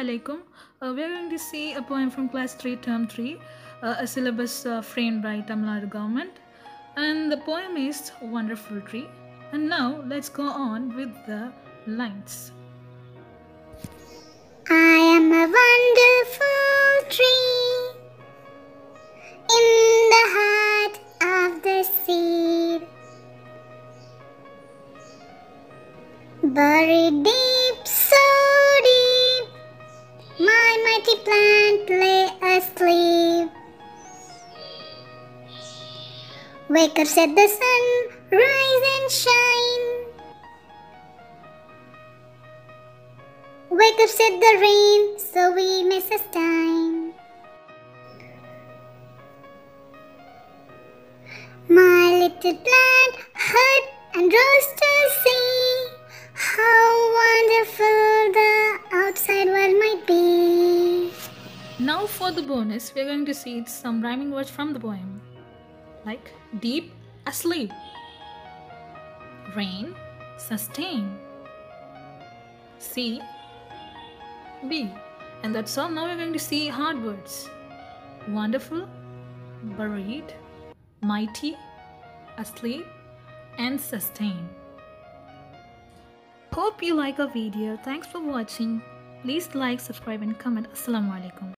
Alaikum. We are going to see a poem from class 3 term 3, a syllabus framed by Tamil Nadu government, and the poem is Wonderful Tree. And now let's go on with the lines. I am a wonderful tree in the heart of the sea, buried deep, so deep, my mighty plant lay asleep. Wake up, said the sun, rise and shine. Wake up, said the rain, so we may sustain. My little plant heard and rose to see how wonderful the outside world might be. Now for the bonus, we are going to see some rhyming words from the poem, like deep, asleep, rain, sustain, sea, be. And that's all. Now we're going to see hard words: wonderful, buried, mighty, asleep, and sustain. Hope you like our video. Thanks for watching. Please like, subscribe and comment. Assalamu alaikum.